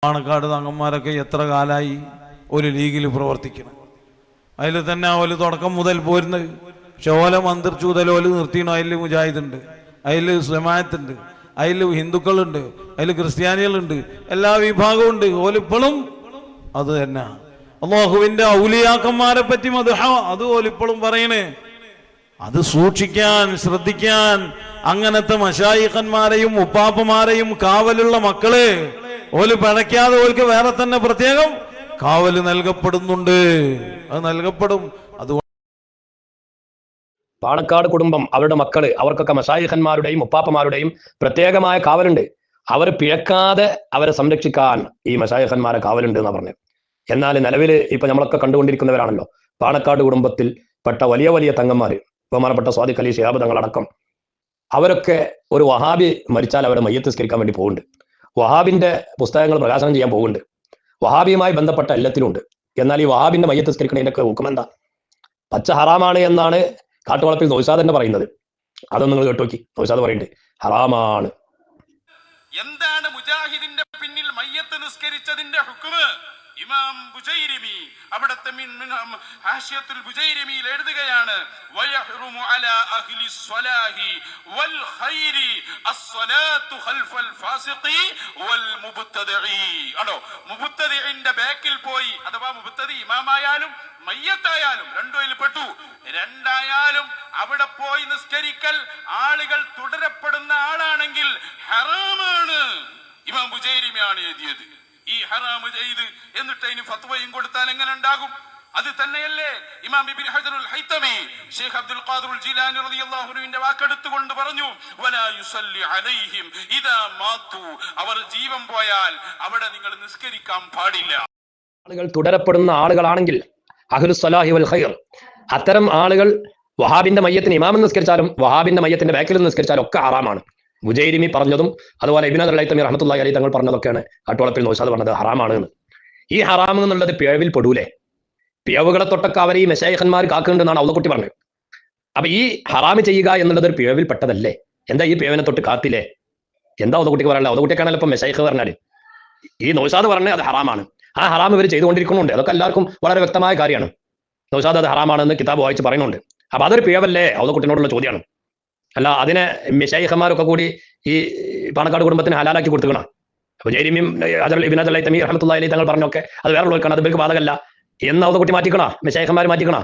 പാണക്കാട് തങ്ങന്മാരൊക്കെ എത്ര കാലമായി ഒരു ലീഗിൽ പ്രവർത്തിക്കണം. അതിൽ തന്നെ ഓല് തുടക്കം മുതൽ പോരുന്നത്. പക്ഷെ ഓല മന്ത്രിച്ചൂതൽ ഓല് നിർത്തിയണോ? അതിൽ മുജാഹിദുണ്ട്, അതിൽ ജമാഅത്തുണ്ട്, അതിൽ ഹിന്ദുക്കളുണ്ട്, അതിൽ ക്രിസ്ത്യാനികളുണ്ട്, എല്ലാ വിഭാഗവും ഉണ്ട്. ഓലിപ്പോഴും അത് തന്നെ അല്ലാഹുവിന്റെ ഔലിയാക്കന്മാരെ പറ്റി മദ്ഹ അത് ഓലിപ്പോഴും പറയണേ. അത് സൂക്ഷിക്കാൻ ശ്രദ്ധിക്കാൻ അങ്ങനത്തെ മശായിഖന്മാരെയും ഉപ്പാപ്പമാരെയും കാവലുള്ള മക്കളെ ഓല് പഴയ്ക്കാതെ ഓൽക്ക് വേറെ തന്നെ പ്രത്യേകം കാവല് നൽകപ്പെടുന്നുണ്ട്. അത് നൽകപ്പെടും. അതുകൊണ്ട് പാണക്കാട് കുടുംബം, അവരുടെ മക്കള്, അവർക്കൊക്കെ മശായിഖന്മാരുടെയും ഉപ്പാപ്പമാരുടെയും പ്രത്യേകമായ കാവലുണ്ട്. അവർ പിഴക്കാതെ അവരെ സംരക്ഷിക്കാൻ ഈ മശായിഖന്മാരെ കാവലുണ്ട് എന്നാ പറഞ്ഞത്. എന്നാൽ നിലവിൽ ഇപ്പൊ നമ്മളൊക്കെ കണ്ടുകൊണ്ടിരിക്കുന്നവരാണല്ലോ പാണക്കാട് കുടുംബത്തിൽ പെട്ട വലിയ വലിയ തങ്ങന്മാര്, ബഹുമാനപ്പെട്ട സ്വാദിഖ് അലി ശിഹാബ് തങ്ങളടക്കം. അവരൊക്കെ ഒരു വഹാബി മരിച്ചാൽ അവരെ മയ്യത്ത് നിസ്കരിക്കാൻ വേണ്ടി പോകുന്നുണ്ട്. വഹാബിന്റെ പുസ്തകങ്ങൾ പ്രകാശനം ചെയ്യാൻ പോകുന്നുണ്ട്. വഹാബിയുമായി ബന്ധപ്പെട്ട എല്ലാത്തിലും ഉണ്ട്. എന്നാൽ ഈ വഹാബിന്റെ മയ്യത്ത് നിസ്കരിക്കണതിന്റെ ഹുക്മെന്താ? പച്ച ഹറാമാണ് എന്നാണ് കാട്ടുവളപ്പിൽ നൗഷാദ് തന്നെ പറയുന്നത്. അതൊന്നും നിങ്ങൾ കേട്ടോക്കി. നൗഷാദ് പറയുന്നുണ്ട് ഹറാമാണ്. എന്താണ് മുജാഹിദിന്റെ പിന്നിൽ മയ്യത്ത് നിസ്കരിച്ചതിന്റെ ഹുക്മ്? ഇമാം ബുജൈരിമി അവിടുത്തെ ഹാഷിയത്തുൽ ബുജൈരിമിയിൽ എഴുതുകയാണ്, വയഹ്റുമു അലാ അഹ്ലി സ്വലാഹി വൽ ഖൈരി അസ്സലാത്തു ഖൽഫൽ ഫാസിഖി വൽ മുബ്തദിഇ. ആണോ, മുബ്തദിഇന്റെ ബാക്കിൽ പോയി, അഥവാ മുബ്തദി ഇമാമായാലും മയ്യത്തായാലും രണ്ടും പെട്ടു, രണ്ടായാലും അവിടെ പോയി നിസ്കരിക്കൽ ആളുകൾ തുടരപ്പെടുന്ന ആളാണെങ്കിൽ ഹറാമാണ്. ഇമാം ബുജൈരിമിയാണ് എഴുതിയത്. ഈ ഹറാമ് ചെയ്ത് എന്നിട്ട് അതിന് ഫത്വയും കൊടുത്താൽ എങ്ങനെ ഉണ്ടാകും? അത് തന്നെയല്ലേ ഇമാം ഇബ്നു ഹജറുൽ ഹൈതമി ശൈഖ് അബ്ദുൽ ഖാദിറുൽ ജീലാനി റളിയല്ലാഹു അൻഹുവിന്റെ വാക്കെടുത്തുകൊണ്ട് പറഞ്ഞു, വലാ യുസല്ലി അലൈഹിം ഇദാ മാതു. അവർ ജീവൻ പോയാൽ അവിടെ നിങ്ങൾ നിസ്കരിക്കാൻ പാടില്ല. ആളുകൾ തുടരപ്പെടുന്ന ആളുകളാണെങ്കിൽ അഹ്ലുസ് സ്വലാഹി വൽ ഖൈർ, അത്തരം ആളുകൾ വഹാബിന്റെ മയ്യത്തിന് ഇമാമൻ നിസ്കരിച്ചാലും വഹാബിന്റെ മയ്യത്തിന്റെ ബാക്കിൽ നിസ്കരിച്ചാലും ഒക്കെ ഹറാമാണ്. ബുജൈരിമി പറഞ്ഞതും അതുപോലെ ഇബ്നു ഹജർ റഹ്മത്തുള്ളാഹി അലൈഹി തങ്ങൾ പറഞ്ഞതൊക്കെയാണ് കാട്ടുവളപ്പിൽ നൗഷാദ് പറഞ്ഞത് ഹറാമാണ് എന്ന്. ഈ ഹറാം എന്നുള്ളത് പിഴവിൽ പെടൂലേ? പിഴവുകളെ തൊട്ടൊക്കെ അവർ ഈ മശായിഖന്മാർ കാക്കുന്നുണ്ടെന്നാണ് ഔദക്കുട്ടി പറഞ്ഞത്. അപ്പൊ ഈ ഹറാമ് ചെയ്യുക എന്നുള്ളത് ഒരു പിഴവിൽ പെട്ടതല്ലേ? എന്താ ഈ പിഴവിനെ തൊട്ട് കാത്തില്ലേ? എന്താ ഔദക്കുട്ടിക്ക് പറയാനുള്ള? ഔദക്കുട്ടിക്കാണല്ലോ ഇപ്പൊ മശായിഖ് പറഞ്ഞാല്. ഈ നൗഷാദ് പറഞ്ഞത് അത് ഹറാമാണ്. ആ ഹറാം ഇവർ ചെയ്തുകൊണ്ടിരിക്കുന്നുണ്ട്. അതൊക്കെ എല്ലാവർക്കും വളരെ വ്യക്തമായ കാര്യമാണ്. നൗഷാദ് അത് ഹറാമാണെന്ന് കിതാബ് വായിച്ച് പറയുന്നുണ്ട്. അപ്പൊ അതൊരു പിഴവല്ലേ? ഔദക്കുട്ടിനോടുള്ള ചോദ്യമാണ്. അല്ല അതിനെ മശായിഖന്മാരൊക്കെ കൂടി ഈ പാണക്കാട് കുടുംബത്തിന് ഹലാലാക്കി കൊടുത്തുക്കണം. അപ്പൊ ജൈരിമിയും ഇബ്നു ഹജർ റഹ്മത്തുള്ളാഹി അലൈഹി തങ്ങൾ പറഞ്ഞൊക്കെ അത് വേറെ ഉള്ളവർക്കാണ്, അത് ഇവർക്ക് ബാധകമല്ല എന്ന് ഔദക്കുട്ടി മാറ്റിക്കണോ? മശായിഖന്മാർ മാറ്റിക്കണോ?